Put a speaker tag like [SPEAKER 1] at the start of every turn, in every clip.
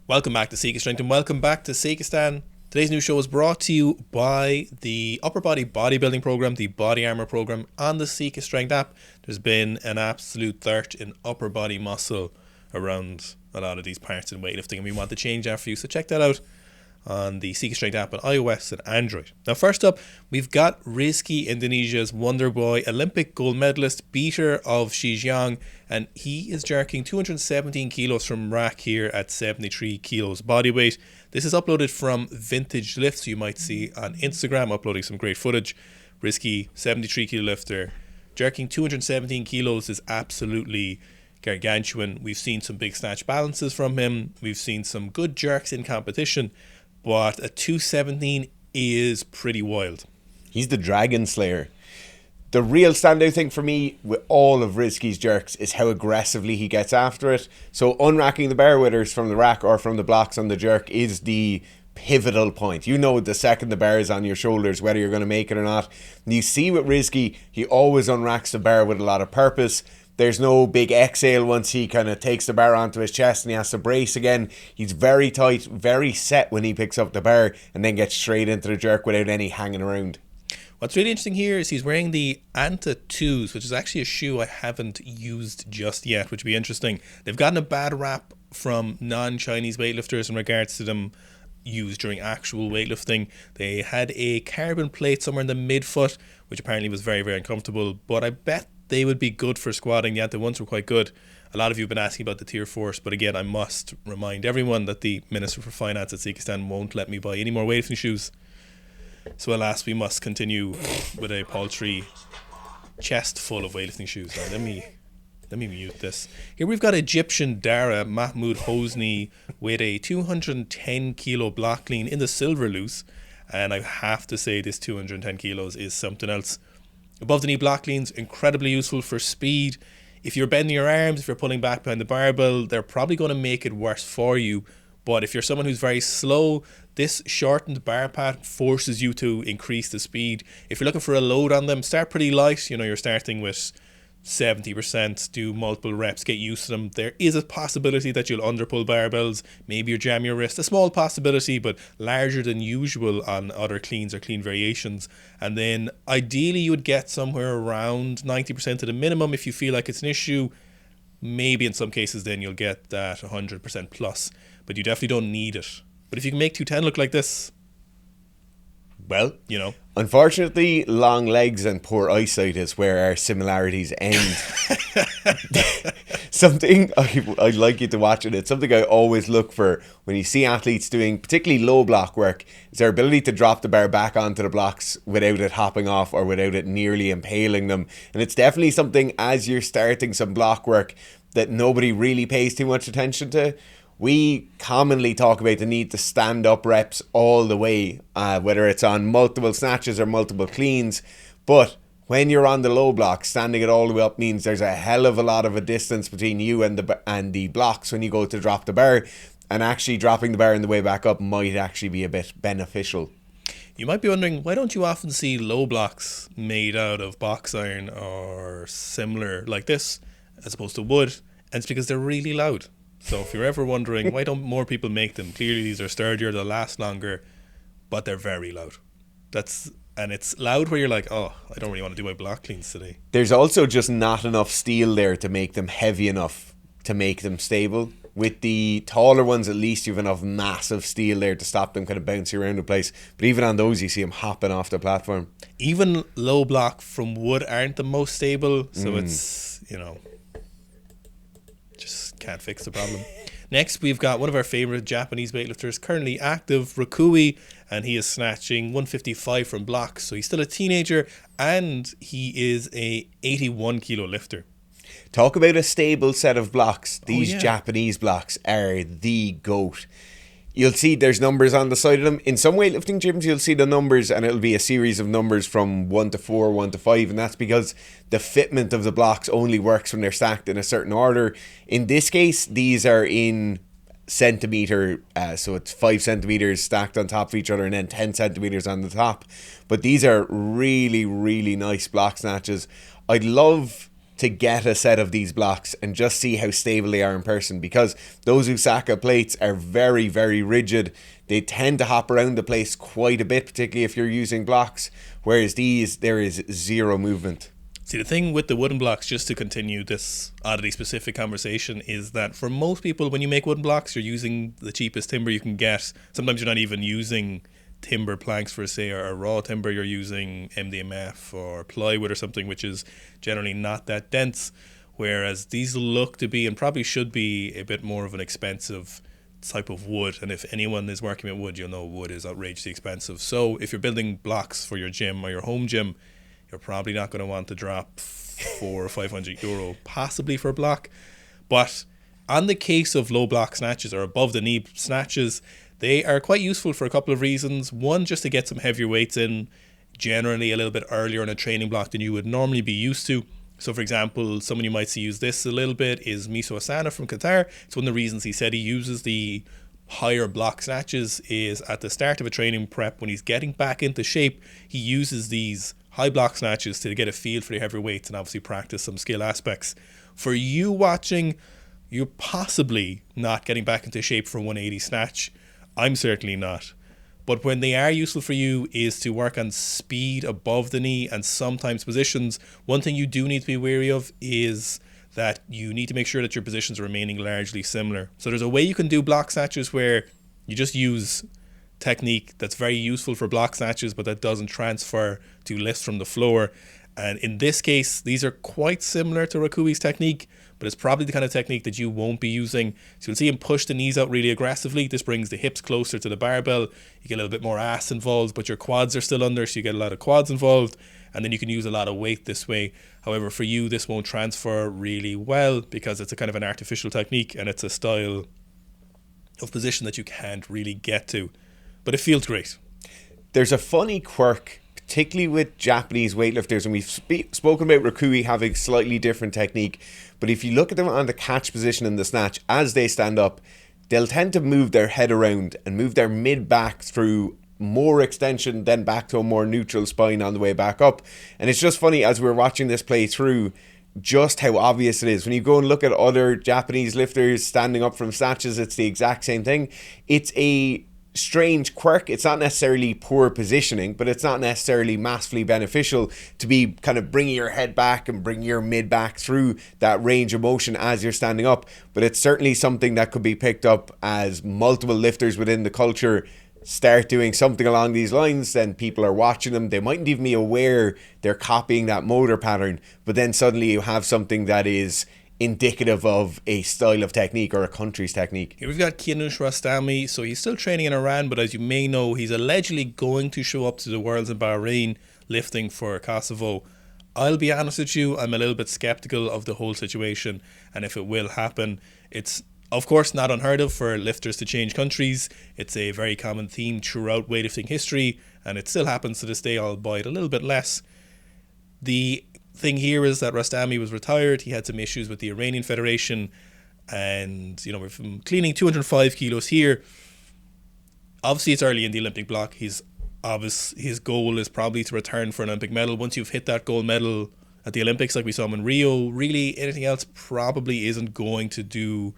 [SPEAKER 1] Welcome back to Sika Strength and welcome back to Sikistan. Today's new show is brought to you by the upper body bodybuilding program, the body armor program, and the Sika Strength app. There's been an absolute thirst in upper body muscle around a lot of these parts in weightlifting, and we want to change that for you. So check that out on the Sika Strength app on iOS and Android. Now, first up, we've got Rizki, Indonesia's Wonder Boy, Olympic gold medalist, beater of Xizang, and he is jerking 217 kilos from rack here at 73 kilos body weight. This is uploaded from Vintage Lifts, you might see on Instagram, uploading some great footage. Rizki, 73 kilo lifter, jerking 217 kilos is absolutely gargantuan. We've seen some big snatch balances from him. We've seen some good jerks in competition, but a 217 is pretty wild.
[SPEAKER 2] He's the Dragon Slayer. The real standout thing for me with all of Rizki's jerks is how aggressively he gets after it. So unracking the bar winners from the rack or from the blocks on the jerk is the pivotal point. You know the second the bar is on your shoulders whether you're going to make it or not. And you see with Rizki, he always unracks the bar with a lot of purpose. There's no big exhale once he kind of takes the bar onto his chest and he has to brace again. He's very tight, very set when he picks up the bar and then gets straight into the jerk without any hanging around.
[SPEAKER 1] What's really interesting here is he's wearing the Anta 2s, which is actually a shoe I haven't used just yet, which would be interesting. They've gotten a bad rap from non-Chinese weightlifters in regards to them used during actual weightlifting. They had a carbon plate somewhere in the midfoot, which apparently was very, very uncomfortable, but I bet they would be good for squatting. The Anta 1s were quite good. A lot of you have been asking about the Tier 4s, but again, I must remind everyone that the Minister for Finance at Sikistan won't let me buy any more weightlifting shoes. So alas, we must continue with a paltry chest full of weightlifting shoes. Now, let me mute this. Here we've got Egyptian Dara Mahmoud Hosni with a 210 kilo block clean in the silver loose, and I have to say this 210 kilos is something else. Above the knee block cleans, incredibly useful for speed. If you're bending your arms, if you're pulling back behind the barbell, they're probably going to make it worse for you. But if you're someone who's very slow, this shortened bar pad forces you to increase the speed. If you're looking for a load on them, start pretty light. You know, you're starting with 70%, do multiple reps, get used to them. There is a possibility that you'll underpull barbells, maybe you jam your wrist. A small possibility, but larger than usual on other cleans or clean variations. And then ideally you would get somewhere around 90% of the minimum if you feel like it's an issue. Maybe in some cases then you'll get that 100% plus, but you definitely don't need it. But if you can make 210 look like this, well, you know.
[SPEAKER 2] Unfortunately, long legs and poor eyesight is where our similarities end. Something I'd like you to watch it. It's something I always look for when you see athletes doing particularly low block work. Is their ability to drop the bar back onto the blocks without it hopping off or without it nearly impaling them. And it's definitely something as you're starting some block work that nobody really pays too much attention to. We commonly talk about the need to stand up reps all the way, whether it's on multiple snatches or multiple cleans. But when you're on the low block, standing it all the way up means there's a hell of a lot of a distance between you and the blocks when you go to drop the bar. And actually dropping the bar on the way back up might actually be a bit beneficial.
[SPEAKER 1] You might be wondering, why don't you often see low blocks made out of box iron or similar like this as opposed to wood? And it's because they're really loud. So if you're ever wondering, why don't more people make them? Clearly these are sturdier, they'll last longer, but they're very loud. And it's loud where you're like, oh, I don't really want to do my block cleans today.
[SPEAKER 2] There's also just not enough steel there to make them heavy enough to make them stable. With the taller ones, at least you have enough massive steel there to stop them kind of bouncing around the place. But even on those, you see them hopping off the platform.
[SPEAKER 1] Even low block from wood aren't the most stable, so it's, you know, just can't fix the problem. Next, we've got one of our favourite Japanese weightlifters currently active, Rakuei, and he is snatching 155 from blocks. So he's still a teenager, and he is a 81 kilo lifter.
[SPEAKER 2] Talk about a stable set of blocks. These Japanese blocks are the GOAT. You'll see there's numbers on the side of them. In some weightlifting gyms, you'll see the numbers and it'll be a series of numbers from 1 to 4, 1 to 5. And that's because the fitment of the blocks only works when they're stacked in a certain order. In this case, these are in centimeter. So it's 5 centimeters stacked on top of each other and then 10 centimeters on the top. But these are really, really nice block snatches. I'd love to get a set of these blocks and just see how stable they are in person, because those Osaka plates are very, very rigid. They tend to hop around the place quite a bit, particularly if you're using blocks, whereas these, there is zero movement.
[SPEAKER 1] See, the thing with the wooden blocks, just to continue this oddity specific conversation, is that for most people, when you make wooden blocks, you're using the cheapest timber you can get. Sometimes you're not even using timber planks for, say, or raw timber. You're using MDMF or plywood or something, which is generally not that dense, whereas these look to be, and probably should be, a bit more of an expensive type of wood. And if anyone is working with wood, you'll know wood is outrageously expensive. So if you're building blocks for your gym or your home gym, you're probably not going to want to drop 400 or 500 euro possibly for a block. But on the case of low block snatches or above the knee snatches, they are quite useful for a couple of reasons. One, just to get some heavier weights in, generally a little bit earlier in a training block than you would normally be used to. So for example, someone you might see use this a little bit is Miso Asana from Qatar. It's one of the reasons he said he uses the higher block snatches is at the start of a training prep, when he's getting back into shape, he uses these high block snatches to get a feel for the heavier weights and obviously practice some skill aspects. For you watching, you're possibly not getting back into shape for 180 snatch. I'm certainly not. But when they are useful for you is to work on speed above the knee and sometimes positions. One thing you do need to be wary of is that you need to make sure that your positions are remaining largely similar. So there's a way you can do block snatches where you just use technique that's very useful for block snatches, but that doesn't transfer to lifts from the floor. And in this case, these are quite similar to Rakuei's technique, but it's probably the kind of technique that you won't be using. So you'll see him push the knees out really aggressively. This brings the hips closer to the barbell. You get a little bit more ass involved, but your quads are still under, so you get a lot of quads involved. And then you can use a lot of weight this way. However, for you, this won't transfer really well because it's a kind of an artificial technique and it's a style of position that you can't really get to. But it feels great.
[SPEAKER 2] There's a funny quirk, particularly with Japanese weightlifters, and we've spoken about Rakuei having slightly different technique, but if you look at them on the catch position in the snatch, as they stand up, they'll tend to move their head around and move their mid-back through more extension, then back to a more neutral spine on the way back up. And it's just funny, as we're watching this play through, just how obvious it is. When you go and look at other Japanese lifters standing up from snatches, it's the exact same thing. It's a strange quirk. It's not necessarily poor positioning, but it's not necessarily massively beneficial to be kind of bringing your head back and bringing your mid back through that range of motion as you're standing up. But it's certainly something that could be picked up as multiple lifters within the culture start doing something along these lines. Then people are watching them. They mightn't even be aware they're copying that motor pattern, but then suddenly you have something that is indicative of a style of technique or a country's technique.
[SPEAKER 1] Here we've got Kianush Rostami. So he's still training in Iran, but as you may know, he's allegedly going to show up to the Worlds in Bahrain lifting for Kosovo. I'll be honest with you, I'm a little bit skeptical of the whole situation and if it will happen. It's of course not unheard of for lifters to change countries. It's a very common theme throughout weightlifting history, and it still happens to this day, albeit a little bit less. The thing here is that Rostami was retired. He had some issues with the Iranian Federation, and we're cleaning 205 kilos here. Obviously, it's early in the Olympic block. His goal is probably to return for an Olympic medal. Once you've hit that gold medal at the Olympics, like we saw him in Rio, really anything else probably isn't going to do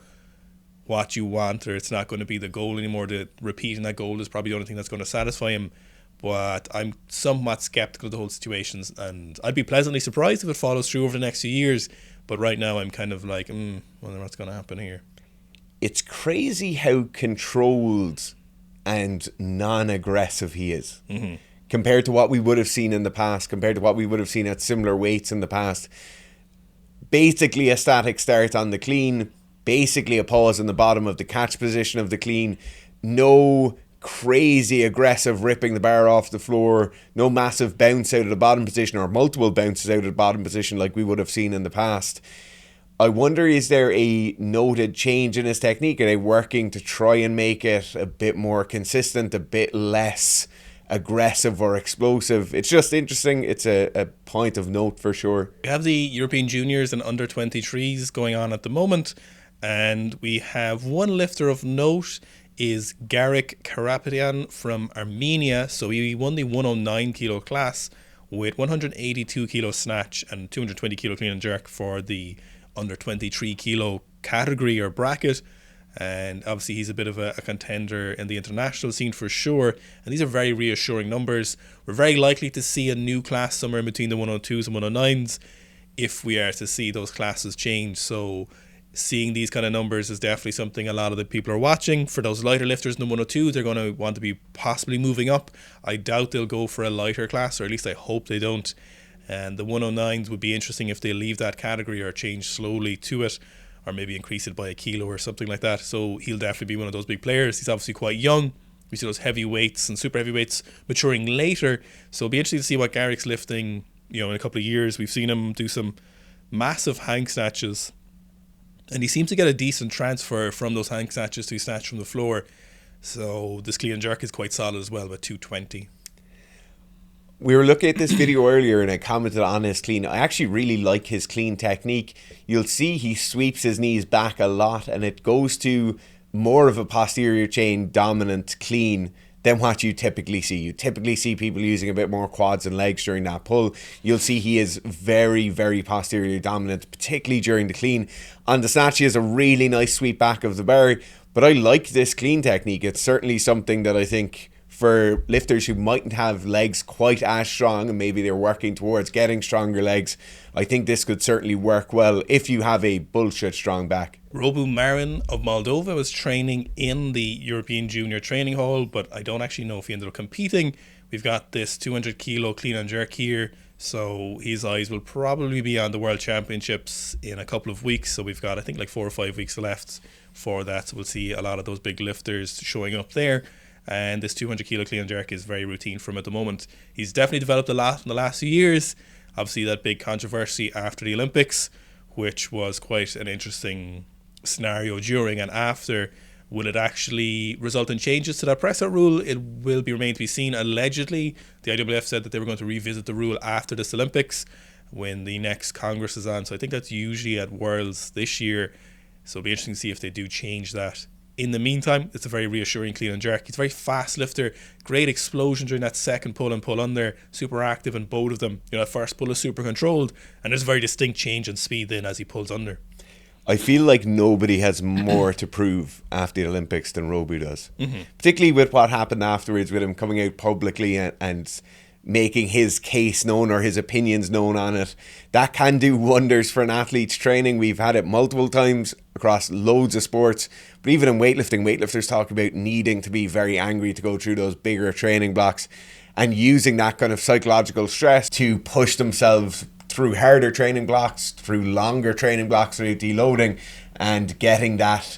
[SPEAKER 1] what you want, or it's not going to be the goal anymore. Repeating that goal is probably the only thing that's going to satisfy him. But I'm somewhat skeptical of the whole situation, and I'd be pleasantly surprised if it follows through over the next few years. But right now I'm kind of like, wonder what's going to happen here.
[SPEAKER 2] It's crazy how controlled and non-aggressive he is, compared to what we would have seen in the past, compared to what we would have seen at similar weights in the past. Basically a static start on the clean, basically a pause in the bottom of the catch position of the clean, no crazy aggressive ripping the bar off the floor, no massive bounce out of the bottom position or multiple bounces out of the bottom position like we would have seen in the past. I wonder, is there a noted change in his technique? Are they working to try and make it a bit more consistent, a bit less aggressive or explosive? It's just interesting. It's a point of note for sure.
[SPEAKER 1] We have the European Juniors and under 23s going on at the moment, and we have one lifter of note is Garik Karapetyan from Armenia. So he won the 109 kilo class, with 182 kilo snatch and 220 kilo clean and jerk for the under 23 kilo category or bracket. And obviously he's a bit of a contender in the international scene for sure. And these are very reassuring numbers. We're very likely to see a new class somewhere in between the 102s and 109s if we are to see those classes change. So seeing these kind of numbers is definitely something a lot of the people are watching. For those lighter lifters in the 102, they're going to want to be possibly moving up. I doubt they'll go for a lighter class, or at least I hope they don't. And the 109s would be interesting if they leave that category or change slowly to it, or maybe increase it by a kilo or something like that. So he'll definitely be one of those big players. He's obviously quite young. We see those heavyweights and super heavyweights maturing later. So it'll be interesting to see what Garrick's lifting, in a couple of years. We've seen him do some massive hang snatches, and he seems to get a decent transfer from those hang snatches to snatch from the floor. So this clean and jerk is quite solid as well, with 220.
[SPEAKER 2] We were looking at this video earlier and I commented on his clean. I actually really like his clean technique. You'll see he sweeps his knees back a lot and it goes to more of a posterior chain dominant clean than what you typically see. You typically see people using a bit more quads and legs during that pull. You'll see he is very, very posterior dominant, particularly during the clean. On the snatch, he has a really nice sweep back of the bar. But I like this clean technique. It's certainly something that I think for lifters who mightn't have legs quite as strong and maybe they're working towards getting stronger legs, I think this could certainly work well if you have a bullshit strong back.
[SPEAKER 1] Robu Marin of Moldova was training in the European Junior Training Hall, but I don't actually know if he ended up competing. We've got this 200 kilo clean and jerk here, so his eyes will probably be on the World Championships in a couple of weeks. So we've got, I think, like 4 or 5 weeks left for that. So we'll see a lot of those big lifters showing up there. And this 200 kilo clean and jerk is very routine for him at the moment. He's definitely developed a lot in the last few years. Obviously that big controversy after the Olympics, which was quite an interesting scenario during and after. Will it actually result in changes to that press out rule? It will be remain to be seen. Allegedly, the IWF said that they were going to revisit the rule after this Olympics when the next Congress is on. So I think that's usually at Worlds this year. So it'll be interesting to see if they do change that. In the meantime, it's a very reassuring clean and jerk. He's a very fast lifter, great explosion during that second pull and pull under, super active in both of them. That first pull is super controlled, and there's a very distinct change in speed then as he pulls under.
[SPEAKER 2] I feel like nobody has more to prove after the Olympics than Robu does. Particularly with what happened afterwards, with him coming out publicly and making his case known or his opinions known on it. That can do wonders for an athlete's training. We've had it multiple times across loads of sports, but even in weightlifting, weightlifters talk about needing to be very angry to go through those bigger training blocks and using that kind of psychological stress to push themselves through harder training blocks, through longer training blocks, through deloading and getting that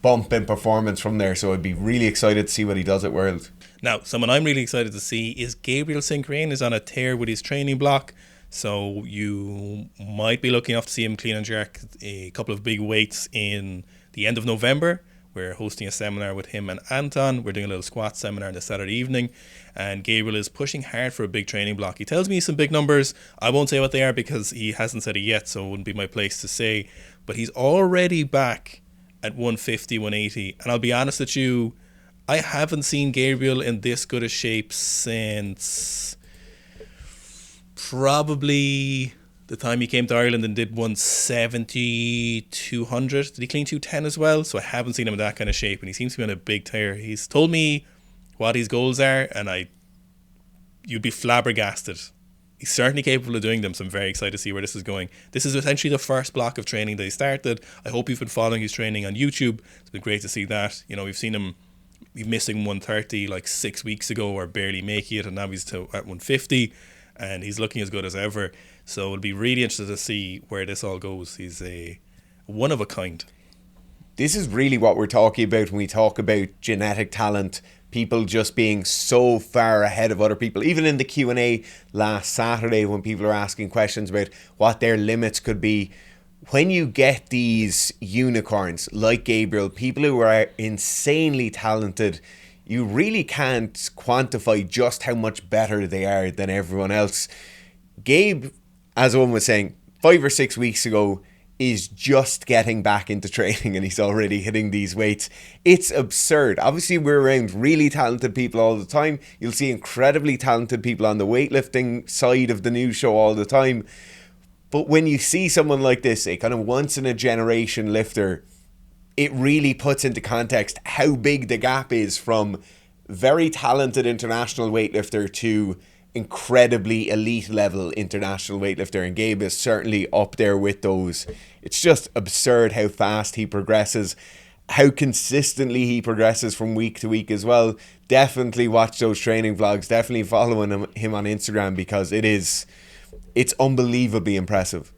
[SPEAKER 2] bump in performance from there. So I'd be really excited to see what he does at World.
[SPEAKER 1] Now, someone I'm really excited to see is Gabriel Sincrain is on a tear with his training block. So you might be lucky enough to see him clean and jerk a couple of big weights in the end of November. We're hosting a seminar with him and Anton. We're doing a little squat seminar on the Saturday evening. And Gabriel is pushing hard for a big training block. He tells me some big numbers. I won't say what they are because he hasn't said it yet, so it wouldn't be my place to say. But he's already back at 150, 180. And I'll be honest with you, I haven't seen Gabriel in this good a shape since probably the time he came to Ireland and did 170, 200. Did he clean 210 as well? So I haven't seen him in that kind of shape, and he seems to be on a big tear. He's told me what his goals are, and you'd be flabbergasted. He's certainly capable of doing them, so I'm very excited to see where this is going. This is essentially the first block of training that he started. I hope you've been following his training on YouTube. It's been great to see that. We've seen him missing 130 like 6 weeks ago or barely making it, and now he's at 150 and he's looking as good as ever. So it'll be really interesting to see where this all goes. He's a one of a kind.
[SPEAKER 2] This is really what we're talking about when we talk about genetic talent, people just being so far ahead of other people. Even in the Q&A last Saturday when people are asking questions about what their limits could be, when you get these unicorns like Gabriel, people who are insanely talented, you really can't quantify just how much better they are than everyone else. Gabe, as Owen was saying, 5 or 6 weeks ago, is just getting back into training and he's already hitting these weights. It's absurd. Obviously, we're around really talented people all the time. You'll see incredibly talented people on the weightlifting side of the news show all the time. But when you see someone like this, a kind of once in a generation lifter, it really puts into context how big the gap is from very talented international weightlifter to incredibly elite level international weightlifter, and Gabe is certainly up there with those. It's just absurd how fast he progresses, how consistently he progresses from week to week as well. Definitely watch those training vlogs, definitely following him on Instagram, because it's unbelievably impressive.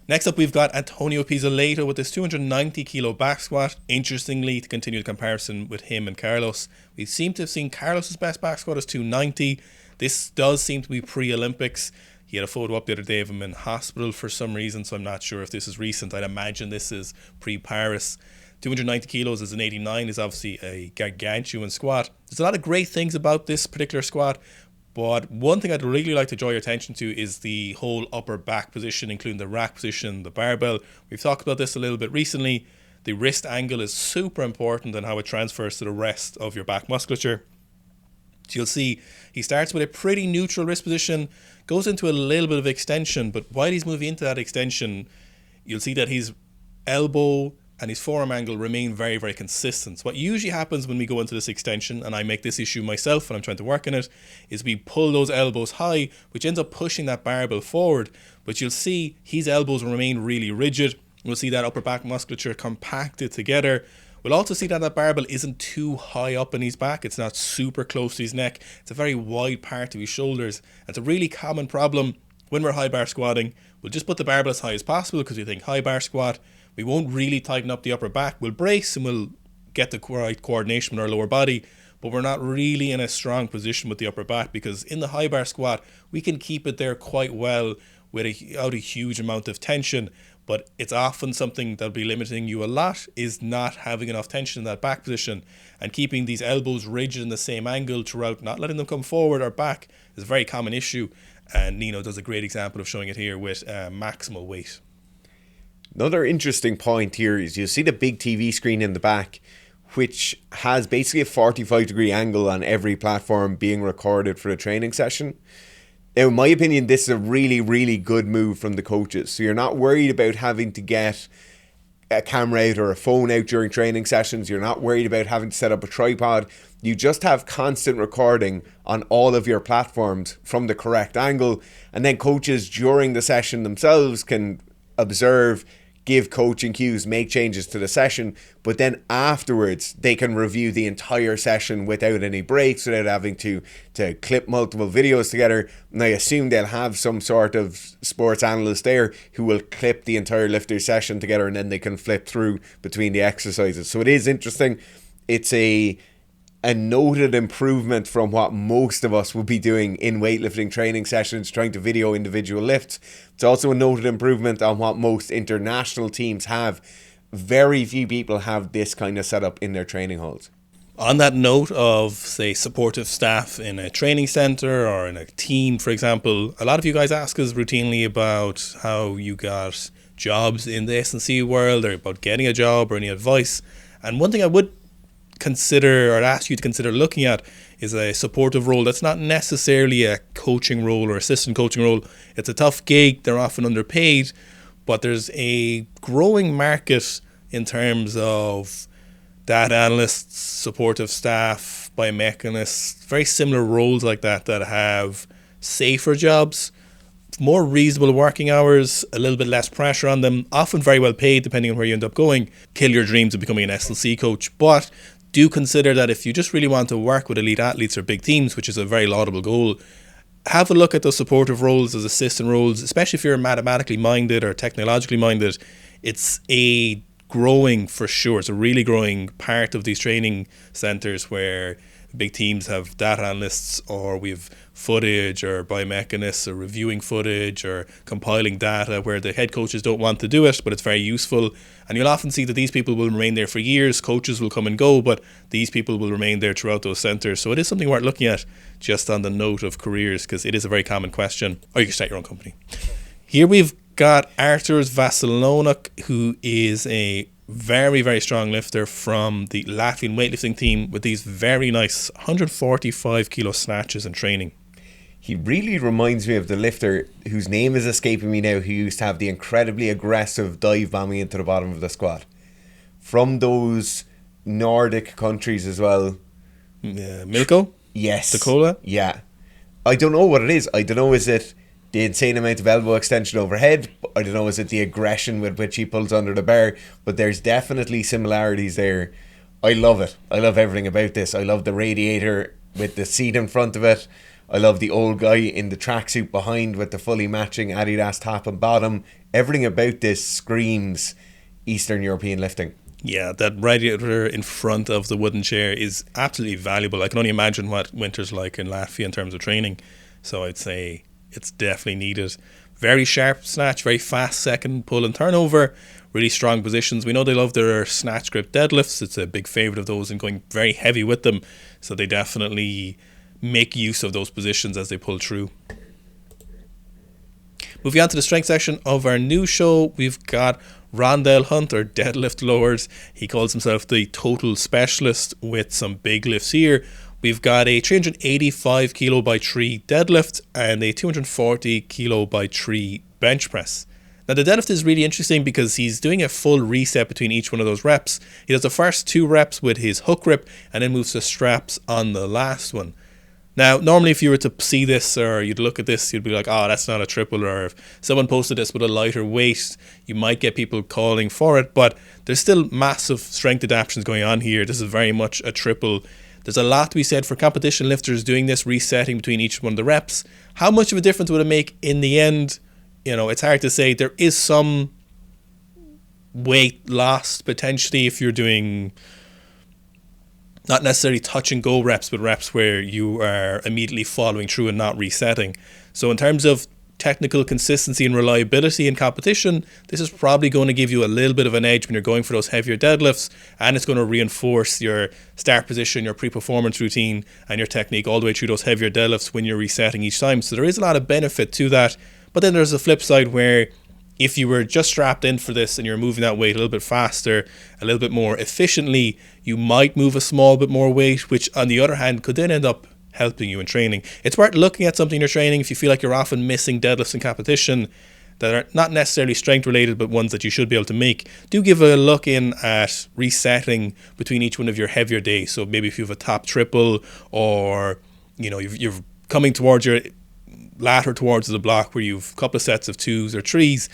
[SPEAKER 1] Next up, we've got Antonio Pizzoletto with his 290 kilo back squat. Interestingly, to continue the comparison with him and Carlos, we seem to have seen Carlos's best back squat as 290. This does seem to be pre-Olympics. He had a photo up the other day of him in hospital for some reason, so I'm not sure if this is recent. I'd imagine this is pre-Paris. 290 kilos as an 89 is obviously a gargantuan squat. There's a lot of great things about this particular squat, but one thing I'd really like to draw your attention to is the whole upper back position, including the rack position, the barbell. We've talked about this a little bit recently. The wrist angle is super important and how it transfers to the rest of your back musculature. So you'll see he starts with a pretty neutral wrist position, goes into a little bit of extension, but while he's moving into that extension, you'll see that his elbow and his forearm angle remain very, very consistent. So what usually happens when we go into this extension, and I make this issue myself when I'm trying to work on it, is we pull those elbows high, which ends up pushing that barbell forward. But you'll see his elbows remain really rigid. We'll see that upper back musculature compacted together. We'll also see that that barbell isn't too high up in his back. It's not super close to his neck. It's a very wide part of his shoulders. It's a really common problem when we're high bar squatting. We'll just put the barbell as high as possible because we think high bar squat. We won't really tighten up the upper back. We'll brace and we'll get the right coordination with our lower body, but we're not really in a strong position with the upper back, because in the high bar squat, we can keep it there quite well without a huge amount of tension. But it's often something that'll be limiting you a lot is not having enough tension in that back position, and keeping these elbows rigid in the same angle throughout, not letting them come forward or back, is a very common issue. And Nino does a great example of showing it here with maximal weight.
[SPEAKER 2] Another interesting point here is you see the big TV screen in the back, which has basically a 45-degree angle on every platform being recorded for a training session. Now, in my opinion, this is a really, really good move from the coaches. So you're not worried about having to get a camera out or a phone out during training sessions. You're not worried about having to set up a tripod. You just have constant recording on all of your platforms from the correct angle. And then coaches during the session themselves can observe, give coaching cues, make changes to the session, but then afterwards they can review the entire session without any breaks, without having to clip multiple videos together. And I assume they'll have some sort of sports analyst there who will clip the entire lifter session together, and then they can flip through between the exercises. So it is interesting. It's a noted improvement from what most of us will be doing in weightlifting training sessions, trying to video individual lifts. It's also a noted improvement on what most international teams have. Very few people have this kind of setup in their training halls.
[SPEAKER 1] On that note of, say, supportive staff in a training center or in a team, for example, a lot of you guys ask us routinely about how you got jobs in the S&C world, or about getting a job, or any advice. And one thing I would consider, or ask you to consider looking at, is a supportive role that's not necessarily a coaching role or assistant coaching role. It's a tough gig, they're often underpaid, but there's a growing market in terms of data analysts, supportive staff, biomechanists, very similar roles like that have safer jobs, more reasonable working hours, a little bit less pressure on them, often very well paid depending on where you end up going. Kill your dreams of becoming an S&C coach, but do consider that if you just really want to work with elite athletes or big teams, which is a very laudable goal, have a look at those supportive roles as assistant roles, especially if you're mathematically minded or technologically minded. It's a growing, for sure, it's a really growing part of these training centers where big teams have data analysts, or we have footage, or biomechanists, or reviewing footage, or compiling data, where the head coaches don't want to do it, but it's very useful. And you'll often see that these people will remain there for years. Coaches will come and go, but these people will remain there throughout those centers. So it is something worth looking at, just on the note of careers, because it is a very common question. Or you can start your own company. Here we've got Arturas Vasilonok, who is a very, very strong lifter from the Latvian weightlifting team with these very nice 145 kilo snatches in training.
[SPEAKER 2] He really reminds me of the lifter whose name is escaping me now, who used to have the incredibly aggressive dive bombing into the bottom of the squat. From those Nordic countries as well.
[SPEAKER 1] Milko?
[SPEAKER 2] Yes.
[SPEAKER 1] Dakota?
[SPEAKER 2] Yeah. I don't know what it is. I don't know, is it the insane amount of elbow extension overhead? I don't know, is it the aggression with which he pulls under the bar? But there's definitely similarities there. I love it. I love everything about this. I love the radiator with the seat in front of it. I love the old guy in the tracksuit behind with the fully matching Adidas top and bottom. Everything about this screams Eastern European lifting.
[SPEAKER 1] Yeah, that radiator in front of the wooden chair is absolutely valuable. I can only imagine what winter's like in Latvia in terms of training. So I'd say it's definitely needed. Very sharp snatch, very fast second pull and turnover. Really strong positions. We know they love their snatch grip deadlifts. It's a big favourite of those and going very heavy with them. So they definitely make use of those positions as they pull through. Moving on to the strength section of our new show, we've got Rondell Hunt, or deadlift lowers. He calls himself the total specialist with some big lifts here. We've got a 385 kilo by 3 deadlift and a 240 kilo by 3 bench press. Now the deadlift is really interesting because he's doing a full reset between each one of those reps. He does the first 2 reps with his hook grip and then moves to straps on the last one. Now, normally if you were to see this or you'd look at this, you'd be like, oh, that's not a triple. Or if someone posted this with a lighter weight, you might get people calling for it. But there's still massive strength adaptations going on here. This is very much a triple. There's a lot to be said for competition lifters doing this, resetting between each one of the reps. How much of a difference would it make in the end? You know, it's hard to say. There is some weight loss potentially if you're doing not necessarily touch and go reps, but reps where you are immediately following through and not resetting. So in terms of technical consistency and reliability in competition, this is probably going to give you a little bit of an edge when you're going for those heavier deadlifts, and it's going to reinforce your start position, your pre-performance routine, and your technique all the way through those heavier deadlifts when you're resetting each time. So there is a lot of benefit to that. But then there's a flip side where if you were just strapped in for this and you're moving that weight a little bit faster, a little bit more efficiently, you might move a small bit more weight, which on the other hand could then end up helping you in training. It's worth looking at something in your training if you feel like you're often missing deadlifts in competition that are not necessarily strength related, but ones that you should be able to make. Do give a look in at resetting between each one of your heavier days. So maybe if you have a top triple, or you know you're coming towards your latter towards the block where you've a couple of sets of 2s or 3s,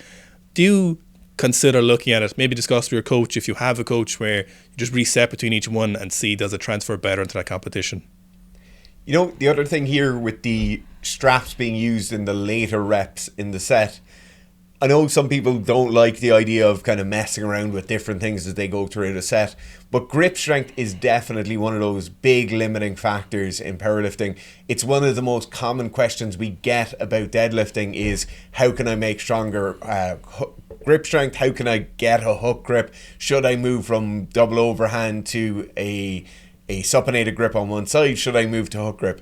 [SPEAKER 1] do consider looking at it. Maybe discuss with your coach if you have a coach, where you just reset between each one and see does it transfer better into that competition.
[SPEAKER 2] You know, the other thing here with the straps being used in the later reps in the set, I know some people don't like the idea of kind of messing around with different things as they go through the set, but grip strength is definitely one of those big limiting factors in powerlifting. It's one of the most common questions we get about deadlifting is, how can I make stronger grip strength? How can I get a hook grip? Should I move from double overhand to a supinated grip on one side? Should I move to hook grip?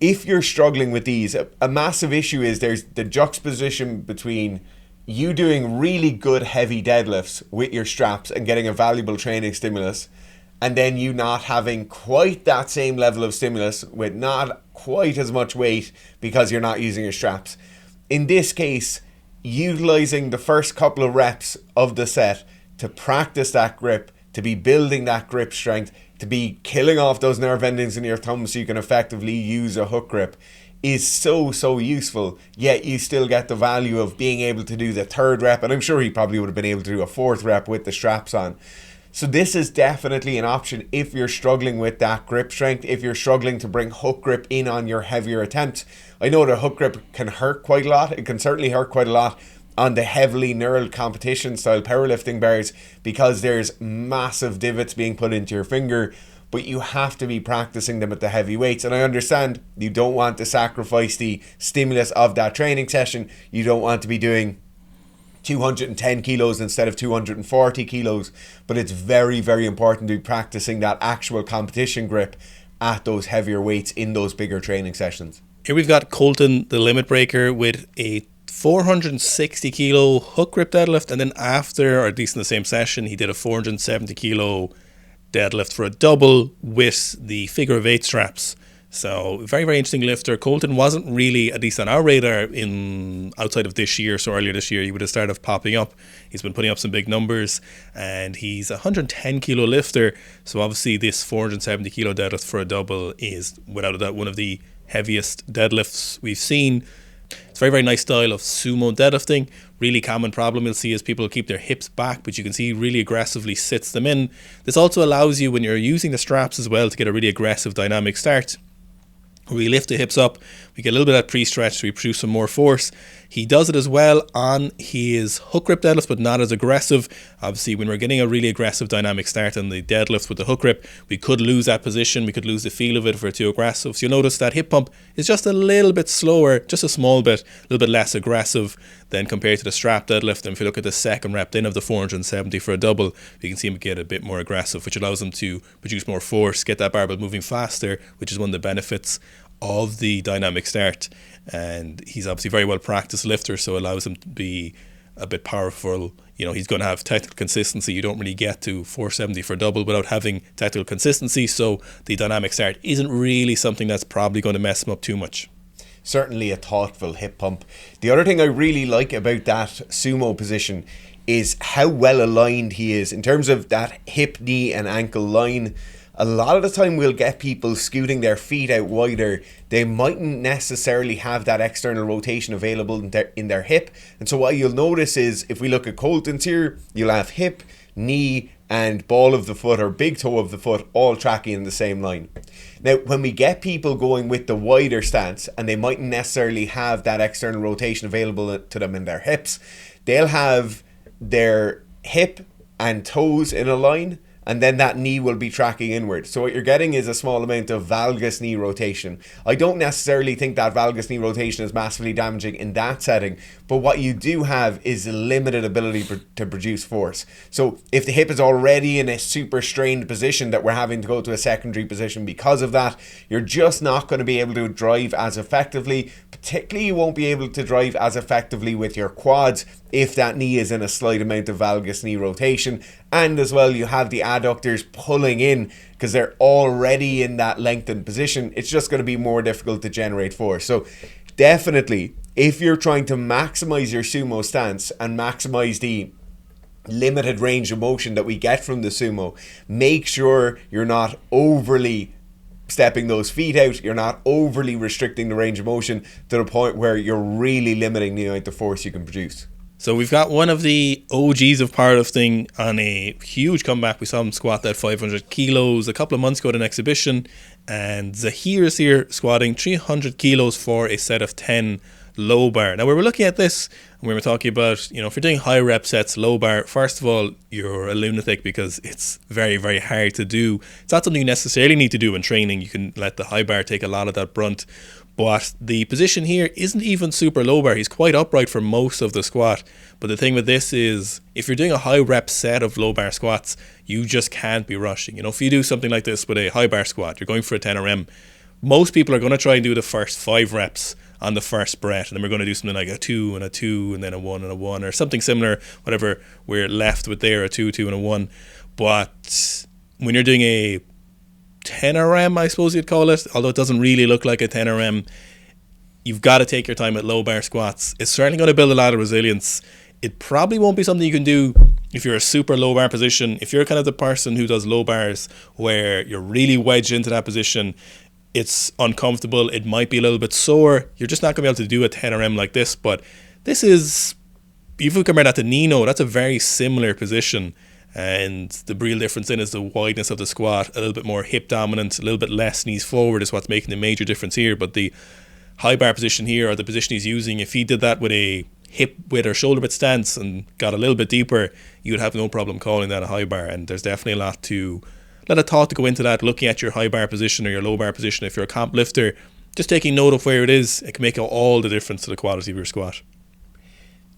[SPEAKER 2] If you're struggling with these, a massive issue is there's the juxtaposition between you doing really good heavy deadlifts with your straps and getting a valuable training stimulus, and then you not having quite that same level of stimulus with not quite as much weight because you're not using your straps. In this case, utilizing the first couple of reps of the set to practice that grip, to be building that grip strength, to be killing off those nerve endings in your thumb so you can effectively use a hook grip is so useful. Yet you still get the value of being able to do the 3rd rep, and I'm sure he probably would have been able to do a 4th rep with the straps on. So this is definitely an option if you're struggling with that grip strength, if you're struggling to bring hook grip in on your heavier attempts. I know the hook grip can hurt quite a lot. It can certainly hurt quite a lot on the heavily knurled competition style powerlifting bars because there's massive divots being put into your finger, but you have to be practicing them at the heavy weights. And I understand you don't want to sacrifice the stimulus of that training session. You don't want to be doing 210 kilos instead of 240 kilos, but it's very important to be practicing that actual competition grip at those heavier weights in those bigger training sessions.
[SPEAKER 1] Here we've got Colton, the limit breaker, with a 460 kilo hook grip deadlift, and then after, or at least in the same session, he did a 470 kilo deadlift for a double with the figure of 8 straps. So very, very interesting lifter. Colton wasn't really, at least on our radar, in outside of this year. So earlier this year, he would have started popping up. He's been putting up some big numbers, and he's a 110 kilo lifter. So obviously this 470 kilo deadlift for a double is without a doubt one of the heaviest deadlifts we've seen. It's a very, very nice style of sumo deadlifting. Really common problem you'll see is people keep their hips back, but you can see really aggressively sits them in. This also allows you, when you're using the straps as well, to get a really aggressive dynamic start. We lift the hips up, we get a little bit of that pre-stretch, so we produce some more force. He does it as well on his hook grip deadlifts, but not as aggressive. Obviously, when we're getting a really aggressive dynamic start on the deadlift with the hook grip, we could lose that position, we could lose the feel of it if we're too aggressive. So you'll notice that hip pump is just a little bit slower, just a small bit, a little bit less aggressive than compared to the strap deadlift. And if you look at the second rep then of the 470 for a double, you can see him get a bit more aggressive, which allows him to produce more force, get that barbell moving faster, which is one of the benefits of the dynamic start. And he's obviously a very well practiced lifter, so allows him to be a bit powerful. You know, he's going to have technical consistency. You don't really get to 470 for double without having technical consistency, so the dynamic start isn't really something that's probably going to mess him up too much.
[SPEAKER 2] Certainly a thoughtful hip pump. The other thing I really like about that sumo position is how well aligned he is in terms of that hip, knee and ankle line. A lot of the time we'll get people scooting their feet out wider. They mightn't necessarily have that external rotation available in their hip. And so what you'll notice is, if we look at Colton's here, you'll have hip, knee and ball of the foot or big toe of the foot all tracking in the same line. Now, when we get people going with the wider stance and they mightn't necessarily have that external rotation available to them in their hips, they'll have their hip and toes in a line, and then that knee will be tracking inward. So what you're getting is a small amount of valgus knee rotation. I don't necessarily think that valgus knee rotation is massively damaging in that setting, but what you do have is a limited ability to produce force. So if the hip is already in a super strained position that we're having to go to a secondary position because of that, you're just not going to be able to drive as effectively. Particularly, you won't be able to drive as effectively with your quads if that knee is in a slight amount of valgus knee rotation. And as well, you have the adductors pulling in because they're already in that lengthened position. It's just going to be more difficult to generate force. So definitely, if you're trying to maximize your sumo stance and maximize the limited range of motion that we get from the sumo, make sure you're not overly stepping those feet out, you're not overly restricting the range of motion to the point where you're really limiting the amount of force you can produce.
[SPEAKER 1] So we've got one of the OGs of powerlifting on a huge comeback. We saw him squat that 500 kilos a couple of months ago at an exhibition, and Zahir is here squatting 300 kilos for a set of 10 low bar. Now we were looking at this and we were talking about, you know, if you're doing high rep sets, low bar, first of all, you're a lunatic because it's very, very hard to do. It's not something you necessarily need to do in training. You can let the high bar take a lot of that brunt. But the position here isn't even super low bar. He's quite upright for most of the squat. But the thing with this is, if you're doing a high rep set of low bar squats, you just can't be rushing. You know, if you do something like this with a high bar squat, you're going for a 10 RM, most people are going to try and do the first 5 reps on the first breath, and then we're going to do something like a 2 and a 2 and then a 1 and a 1 or something similar, whatever we're left with there, a 2, 2 and a 1. But when you're doing a 10 RM, I suppose you'd call it, although it doesn't really look like a 10 RM, you've got to take your time at low bar squats. It's certainly going to build a lot of resilience. It probably won't be something you can do if you're a super low bar position. If you're kind of the person who does low bars where you're really wedged into that position, it's uncomfortable, it might be a little bit sore, you're just not going to be able to do a 10 RM like this. But this is, if you compare that to Nino, that's a very similar position. And the real difference in is the wideness of the squat, a little bit more hip dominant, a little bit less knees forward is what's making the major difference here. But the high bar position here, or the position he's using, if he did that with a hip width or shoulder width stance and got a little bit deeper, you would have no problem calling that a high bar. And there's definitely a lot of thought to go into that, looking at your high bar position or your low bar position. If you're a comp lifter, just taking note of where it is, it can make all the difference to the quality of your squat.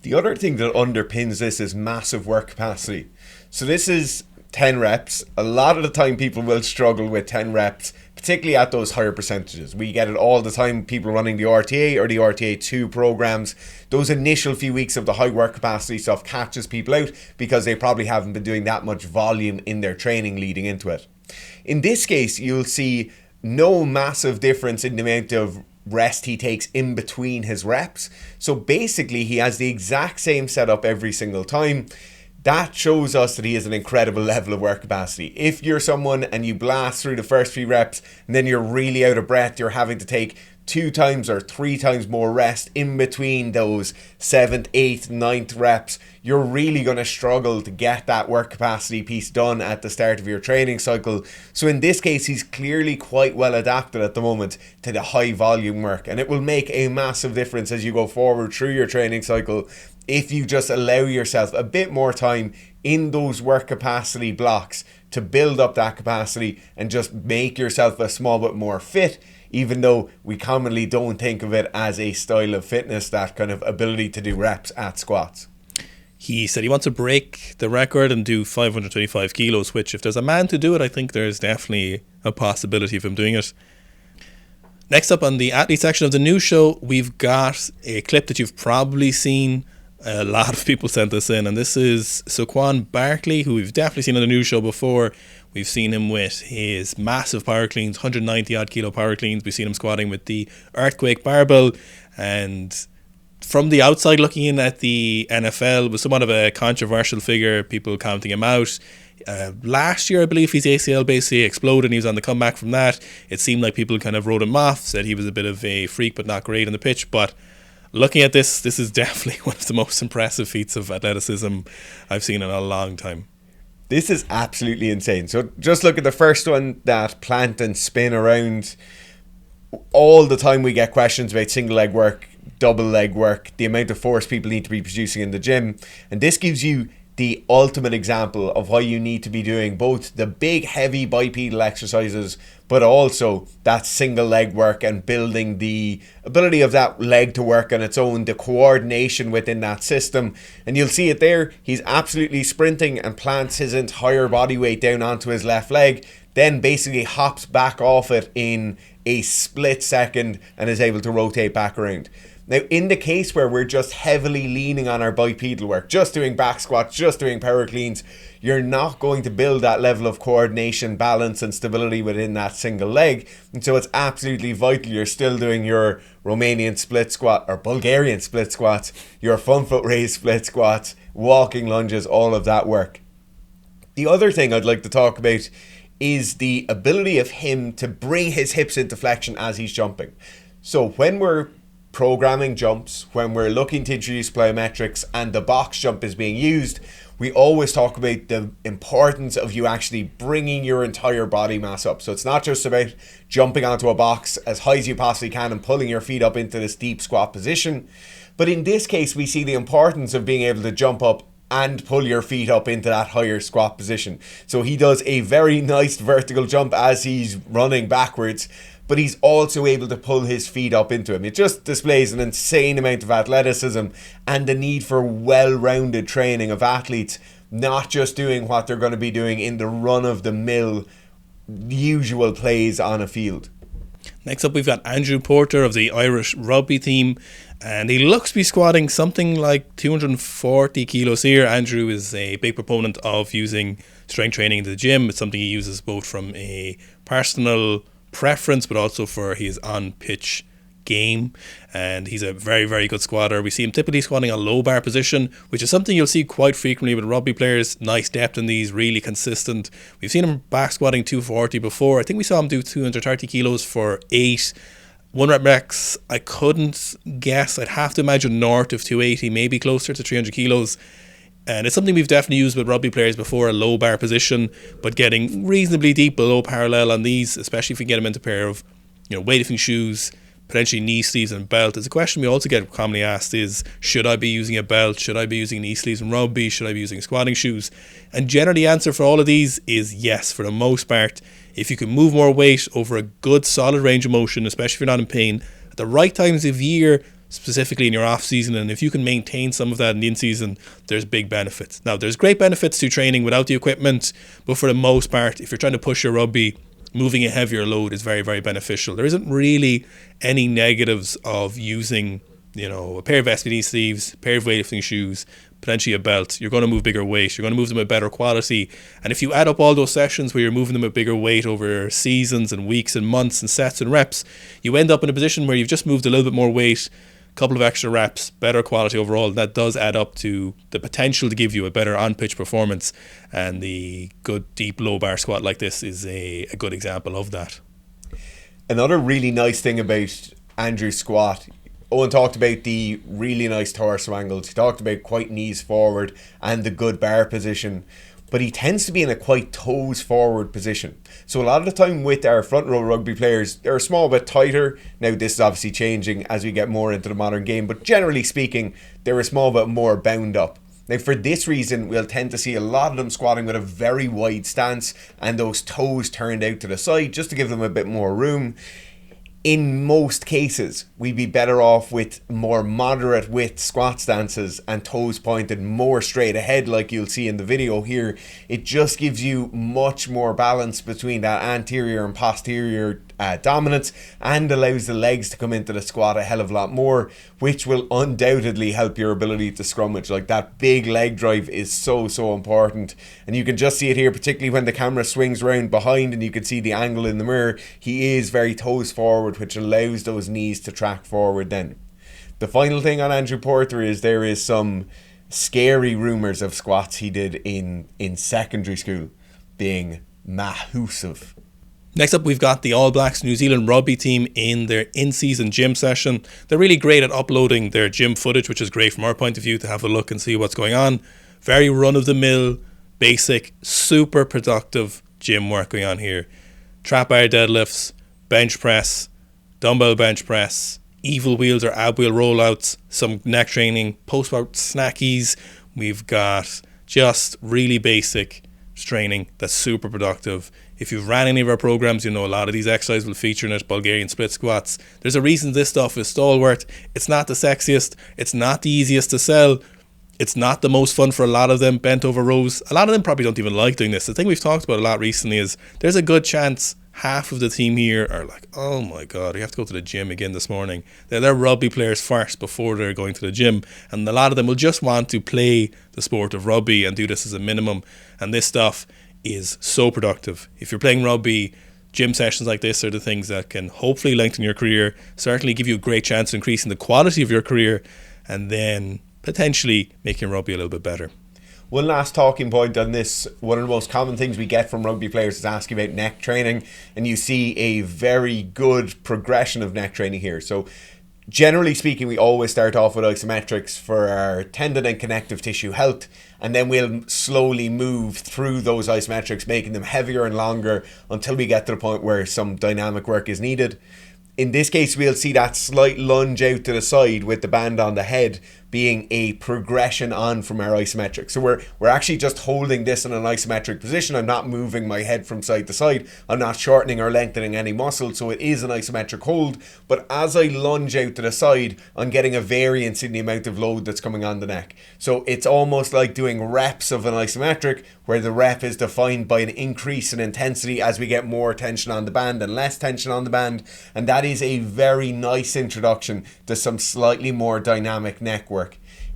[SPEAKER 2] The other thing that underpins this is massive work capacity. So this is 10 reps. A lot of the time people will struggle with 10 reps, particularly at those higher percentages. We get it all the time, people running the RTA or the RTA2 programs. Those initial few weeks of the high work capacity stuff catches people out because they probably haven't been doing that much volume in their training leading into it. In this case, you'll see no massive difference in the amount of rest he takes in between his reps. So basically, he has the exact same setup every single time. That shows us that he has an incredible level of work capacity. If you're someone and you blast through the first few reps and then you're really out of breath, you're having to take 2 times or 3 times more rest in between those 7th, 8th, 9th reps, you're really going to struggle to get that work capacity piece done at the start of your training cycle. So in this case, he's clearly quite well adapted at the moment to the high volume work, and it will make a massive difference as you go forward through your training cycle if you just allow yourself a bit more time in those work capacity blocks to build up that capacity and just make yourself a small bit more fit, even though we commonly don't think of it as a style of fitness, that kind of ability to do reps at squats.
[SPEAKER 1] He said he wants to break the record and do 525 kilos, which if there's a man to do it, I think there's definitely a possibility of him doing it. Next up on the athlete section of the news show, we've got a clip that you've probably seen. A lot of people sent this in, and this is Saquon Barkley, who we've definitely seen on the news show before. We've seen him with his massive power cleans, 190 odd kilo power cleans. We've seen him squatting with the Earthquake barbell, and from the outside looking in at the NFL, was somewhat of a controversial figure, people counting him out. Last year, I believe his ACL basically exploded and he was on the comeback from that. It seemed like people kind of wrote him off, said he was a bit of a freak but not great on the pitch. But looking at this is definitely one of the most impressive feats of athleticism I've seen in a long time.
[SPEAKER 2] This is absolutely insane. So just look at the first one, that plant and spin around. All the time we get questions about single leg work, double leg work, the amount of force people need to be producing in the gym. And this gives you the ultimate example of why you need to be doing both the big heavy bipedal exercises, but also that single leg work and building the ability of that leg to work on its own, the coordination within that system. And you'll see it there. He's absolutely sprinting and plants his entire body weight down onto his left leg, then basically hops back off it in a split second and is able to rotate back around. Now, in the case where we're just heavily leaning on our bipedal work, just doing back squats, just doing power cleans, you're not going to build that level of coordination, balance and stability within that single leg. And so it's absolutely vital you're still doing your Romanian split squat or Bulgarian split squats, your front foot raise split squats, walking lunges, all of that work. The other thing I'd like to talk about is the ability of him to bring his hips into flexion as he's jumping. So when we're programming jumps, when we're looking to introduce plyometrics and the box jump is being used, we always talk about the importance of you actually bringing your entire body mass up. So it's not just about jumping onto a box as high as you possibly can and pulling your feet up into this deep squat position. But in this case, we see the importance of being able to jump up and pull your feet up into that higher squat position. So he does a very nice vertical jump as he's running backwards, but he's also able to pull his feet up into him. It just displays an insane amount of athleticism and the need for well-rounded training of athletes, not just doing what they're going to be doing in the run-of-the-mill usual plays on a field.
[SPEAKER 1] Next up, we've got Andrew Porter of the Irish rugby team, and he looks to be squatting something like 240 kilos here. Andrew is a big proponent of using strength training in the gym. It's something he uses both from a personal preference but also for his on-pitch game, and he's a very, very good squatter. We see him typically squatting a low bar position, which is something you'll see quite frequently with rugby players. Nice depth in these, really consistent. We've seen him back squatting 240 before. I think we saw him do 230 kilos for 8. 1 rep max, I couldn't guess. I'd have to imagine north of 280, maybe closer to 300 kilos. And it's something we've definitely used with rugby players before, a low bar position, but getting reasonably deep below parallel on these, especially if we get them into a pair of, weightlifting shoes, potentially knee sleeves and belt. It's a question we also get commonly asked is, should I be using a belt? Should I be using knee sleeves in rugby? Should I be using squatting shoes? And generally the answer for all of these is yes, for the most part. If you can move more weight over a good solid range of motion, especially if you're not in pain, at the right times of year, specifically in your off season, and if you can maintain some of that in the in season, there's big benefits. Now, there's great benefits to training without the equipment, but for the most part, if you're trying to push your rugby, moving a heavier load is very, very beneficial. There isn't really any negatives of using, a pair of SPD sleeves, a pair of weightlifting shoes, potentially a belt. You're going to move bigger weight. You're going to move them at better quality. And if you add up all those sessions where you're moving them at bigger weight over seasons and weeks and months and sets and reps, you end up in a position where you've just moved a little bit more weight, couple of extra reps, better quality overall. That does add up to the potential to give you a better on-pitch performance, and the good deep low bar squat like this is a good example of that.
[SPEAKER 2] Another really nice thing about Andrew's squat, Owen talked about the really nice torso angles. He talked about quite knees forward and the good bar position, but he tends to be in a quite toes forward position. So a lot of the time with our front row rugby players, they're a small bit tighter. Now this is obviously changing as we get more into the modern game, but generally speaking, they're a small bit more bound up. Now for this reason, we'll tend to see a lot of them squatting with a very wide stance and those toes turned out to the side just to give them a bit more room. In most cases, we'd be better off with more moderate width squat stances and toes pointed more straight ahead like you'll see in the video here. It just gives you much more balance between that anterior and posterior dominance and allows the legs to come into the squat a hell of a lot more, which will undoubtedly help your ability to scrummage. Like that big leg drive is so important, and you can just see it here, particularly when the camera swings around behind and you can see the angle in the mirror. He is very toes forward, which allows those knees to track forward. Then the final thing on Andrew Porter is there is some scary rumours of squats he did in secondary school being massive.
[SPEAKER 1] Next up, we've got the All Blacks New Zealand rugby team in their in-season gym session. They're really great at uploading their gym footage, which is great from our point of view to have a look and see what's going on. Very run-of-the-mill, basic, super productive gym work going on here. Trap bar deadlifts, bench press, dumbbell bench press, evil wheels or ab wheel rollouts, some neck training, post-workout snackies. We've got just really basic training that's super productive. If you've ran any of our programs, you know a lot of these exercises will feature in it. Bulgarian split squats. There's a reason this stuff is stalwart. It's not the sexiest. It's not the easiest to sell. It's not the most fun for a lot of them. Bent over rows. A lot of them probably don't even like doing this. The thing we've talked about a lot recently is there's a good chance half of the team here are like, oh my God, we have to go to the gym again this morning. They're rugby players first before they're going to the gym. And a lot of them will just want to play the sport of rugby and do this as a minimum. And this stuff is so productive. If you're playing rugby, gym sessions like this are the things that can hopefully lengthen your career, certainly give you a great chance of increasing the quality of your career, and then potentially making rugby a little bit better.
[SPEAKER 2] One last talking point on this. One of the most common things we get from rugby players is asking about neck training, and you see a very good progression of neck training here. So generally speaking, we always start off with isometrics for our tendon and connective tissue health, and then we'll slowly move through those isometrics, making them heavier and longer until we get to the point where some dynamic work is needed. In this case, we'll see that slight lunge out to the side with the band on the head being a progression on from our isometric. So we're actually just holding this in an isometric position. I'm not moving my head from side to side. I'm not shortening or lengthening any muscle. So it is an isometric hold. But as I lunge out to the side, I'm getting a variance in the amount of load that's coming on the neck. So it's almost like doing reps of an isometric, where the rep is defined by an increase in intensity as we get more tension on the band and less tension on the band. And that is a very nice introduction to some slightly more dynamic neck work.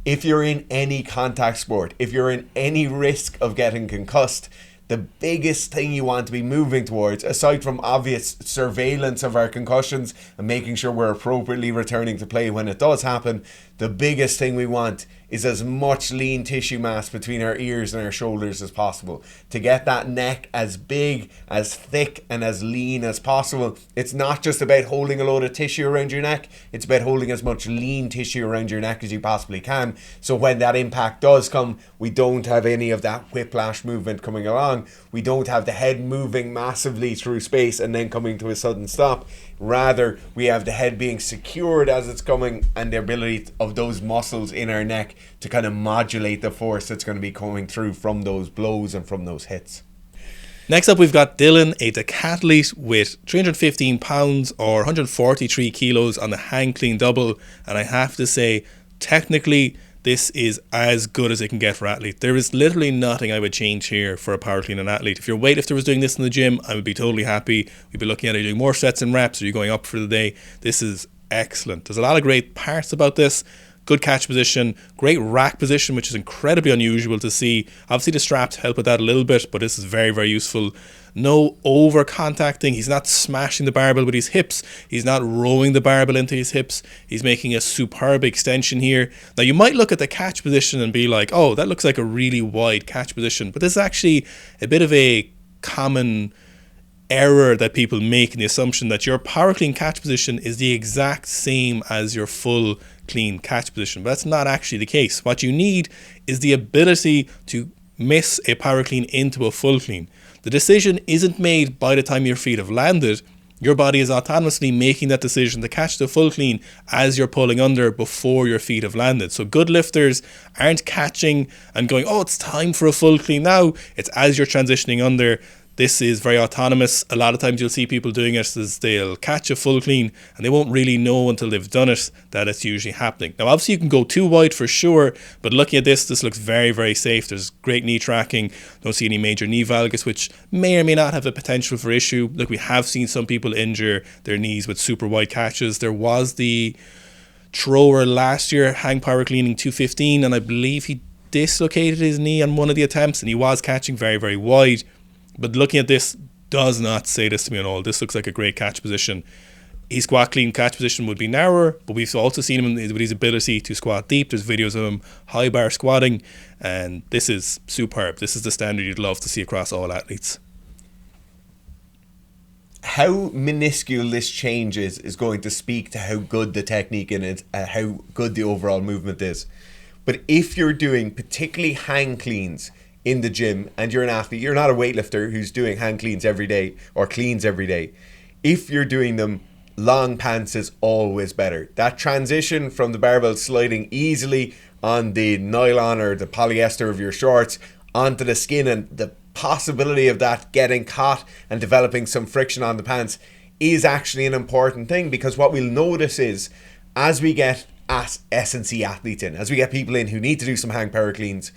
[SPEAKER 2] If you're in any contact sport, if you're in any risk of getting concussed, the biggest thing you want to be moving towards, aside from obvious surveillance of our concussions and making sure we're appropriately returning to play when it does happen, the biggest thing we want is as much lean tissue mass between our ears and our shoulders as possible. To get that neck as big, as thick and as lean as possible. It's not just about holding a load of tissue around your neck, it's about holding as much lean tissue around your neck as you possibly can. So when that impact does come, we don't have any of that whiplash movement coming along. We don't have the head moving massively through space and then coming to a sudden stop. Rather, we have the head being secured as it's coming, and the ability of those muscles in our neck to kind of modulate the force that's going to be coming through from those blows and from those hits.
[SPEAKER 1] Next up, we've got Dylan, a decathlete with 315 pounds or 143 kilos on the hang clean double. And I have to say, technically, this is as good as it can get for athlete. There is literally nothing I would change here for a power clean and athlete. If your weightlifter was doing this in the gym, I would be totally happy. We'd be looking at it doing more sets and reps, or you going up for the day. This is excellent. There's a lot of great parts about this. Good catch position, great rack position, which is incredibly unusual to see. Obviously the straps help with that a little bit, but this is very, very useful. No over contacting. He's not smashing the barbell with his hips. He's not rowing the barbell into his hips. He's making a superb extension here. Now you might look at the catch position and be like, oh, that looks like a really wide catch position. But this is actually a bit of a common error that people make in the assumption that your power clean catch position is the exact same as your full clean catch position. But that's not actually the case. What you need is the ability to miss a power clean into a full clean. The decision isn't made by the time your feet have landed. Your body is autonomously making that decision to catch the full clean as you're pulling under before your feet have landed. So good lifters aren't catching and going, oh, it's time for a full clean now. It's as you're transitioning under. This is very autonomous. A lot of times you'll see people doing it as they'll catch a full clean and they won't really know until they've done it that it's usually happening. Now obviously you can go too wide for sure, but looking at this looks very, very safe. There's great knee tracking. Don't see any major knee valgus, which may or may not have a potential for issue. Look, we have seen some people injure their knees with super wide catches. There was the thrower last year, hang power cleaning 215, and I believe he dislocated his knee on one of the attempts and he was catching very, very wide. But looking at this does not say this to me at all. This looks like a great catch position. His squat clean catch position would be narrower, but we've also seen him with his ability to squat deep. There's videos of him high bar squatting, and this is superb. This is the standard you'd love to see across all athletes.
[SPEAKER 2] How minuscule this change is going to speak to how good the technique in it, how good the overall movement is. But if you're doing particularly hang cleans in the gym and you're an athlete, you're not a weightlifter who's doing hang cleans every day or cleans every day. If you're doing them, long pants is always better. That transition from the barbell sliding easily on the nylon or the polyester of your shorts onto the skin, and the possibility of that getting caught and developing some friction on the pants is actually an important thing, because what we'll notice is as we get S&C athletes in, as we get people in who need to do some hang power cleans,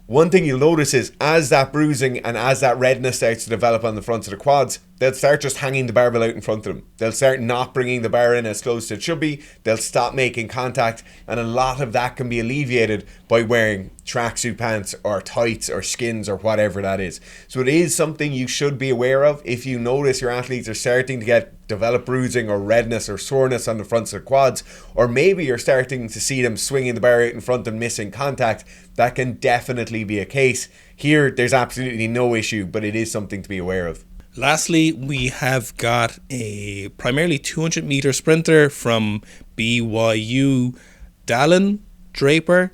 [SPEAKER 2] one thing you'll notice is as that bruising and as that redness starts to develop on the fronts of the quads, they'll start just hanging the barbell out in front of them. They'll start not bringing the bar in as close as it should be. They'll stop making contact, and a lot of that can be alleviated by wearing tracksuit pants or tights or skins or whatever that is. So it is something you should be aware of. If you notice your athletes are starting to develop bruising or redness or soreness on the fronts of the quads, or maybe you're starting to see them swinging the bar out in front and missing contact, that can definitely be a case. Here, there's absolutely no issue, but it is something to be aware of.
[SPEAKER 1] Lastly, we have got a primarily 200 meter sprinter from BYU, Dallin Draper.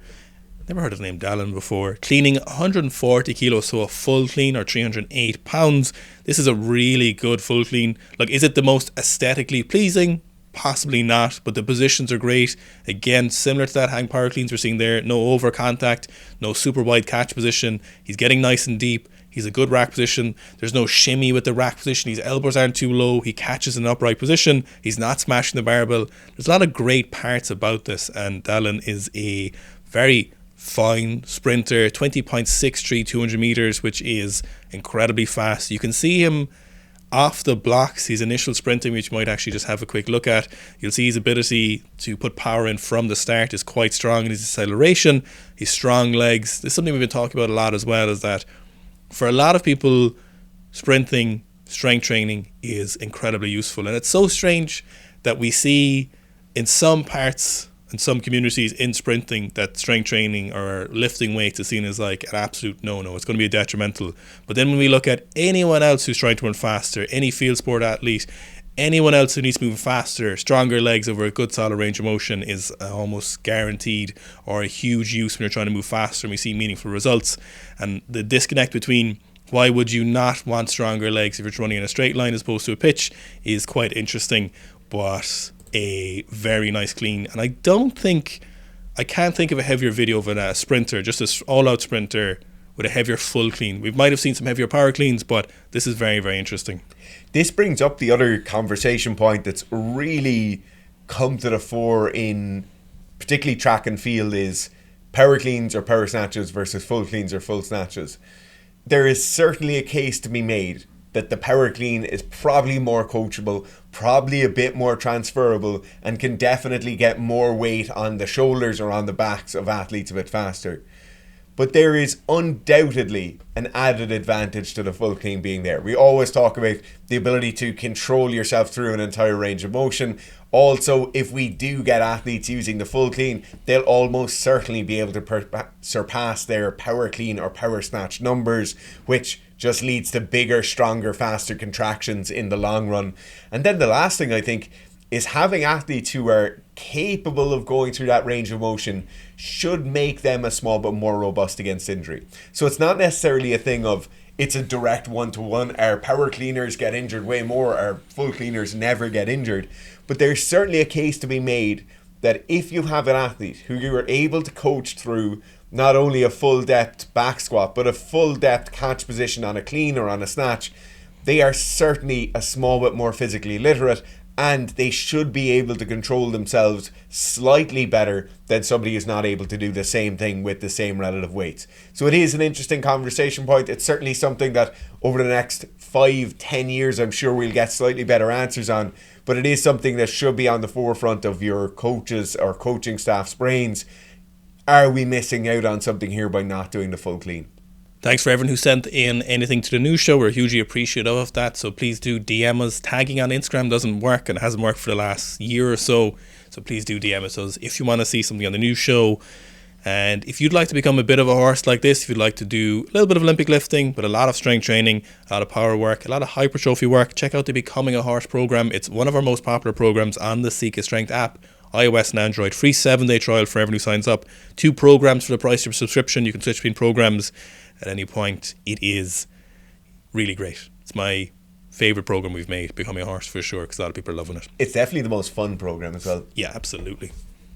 [SPEAKER 1] Never heard of the name Dallin before. Cleaning 140 kilos, so a full clean, or 308 pounds. This is a really good full clean. Like, is it the most aesthetically pleasing? Possibly not, but the positions are great. Again, similar to that hang power cleans we're seeing there. No over contact, no super wide catch position. He's getting nice and deep. He's a good rack position. There's no shimmy with the rack position. His elbows aren't too low. He catches in an upright position. He's not smashing the barbell. There's a lot of great parts about this, and Dallin is a very fine sprinter. 20.63 200 meters, which is incredibly fast. You can see him off the blocks, his initial sprinting, which you might actually just have a quick look at. You'll see his ability to put power in from the start is quite strong in his acceleration, his strong legs. This is something we've been talking about a lot as well, is that for a lot of people, sprinting, strength training is incredibly useful. And it's so strange that we see in some parts, in some communities in sprinting, that strength training or lifting weights is seen as like an absolute no-no. It's going to be a detrimental. But then when we look at anyone else who's trying to run faster, any field sport athlete, anyone else who needs to move faster, stronger legs over a good solid range of motion is almost guaranteed, or a huge use when you're trying to move faster and we see meaningful results. And the disconnect between why would you not want stronger legs if you're running in a straight line as opposed to a pitch is quite interesting, but a very nice clean. And I can't think of a heavier video of a sprinter, just an all-out sprinter with a heavier full clean. We might have seen some heavier power cleans, but this is very, very interesting.
[SPEAKER 2] This brings up the other conversation point that's really come to the fore in particularly track and field, is power cleans or power snatches versus full cleans or full snatches, there is certainly a case to be made that the power clean is probably more coachable, probably a bit more transferable, and can definitely get more weight on the shoulders or on the backs of athletes a bit faster. But there is undoubtedly an added advantage to the full clean being there. We always talk about the ability to control yourself through an entire range of motion. Also, if we do get athletes using the full clean, they'll almost certainly be able to surpass their power clean or power snatch numbers, which just leads to bigger, stronger, faster contractions in the long run. And then the last thing I think is having athletes who are capable of going through that range of motion should make them a small bit more robust against injury. So it's not necessarily a thing of it's a direct one-to-one. Our power cleaners get injured way more, our full cleaners never get injured. But there's certainly a case to be made that if you have an athlete who you are able to coach through not only a full depth back squat, but a full depth catch position on a clean or on a snatch, they are certainly a small bit more physically literate, and they should be able to control themselves slightly better than somebody who's not able to do the same thing with the same relative weights. So it is an interesting conversation point. It's certainly something that over the next 5-10 years I'm sure we'll get slightly better answers on, but it is something that should be on the forefront of your coaches or coaching staff's brains. Are we missing out on something here by not doing the full clean?
[SPEAKER 1] Thanks for everyone who sent in anything to the news show. We're hugely appreciative of that. So please do DM us. Tagging on Instagram doesn't work and hasn't worked for the last year or so. So please do DM us if you want to see something on the news show. And if you'd like to become a bit of a horse like this, if you'd like to do a little bit of Olympic lifting, but a lot of strength training, a lot of power work, a lot of hypertrophy work, check out the Becoming a Horse program. It's one of our most popular programs on the Sika Strength app, iOS and Android. Free 7-day trial for everyone who signs up. 2 programs for the price of your subscription. You can switch between programs at any point. It is really great. It's my favourite program we've made, Becoming a Horse, for sure, because a lot of people are loving it.
[SPEAKER 2] It's definitely the most fun program as well.
[SPEAKER 1] Yeah, absolutely.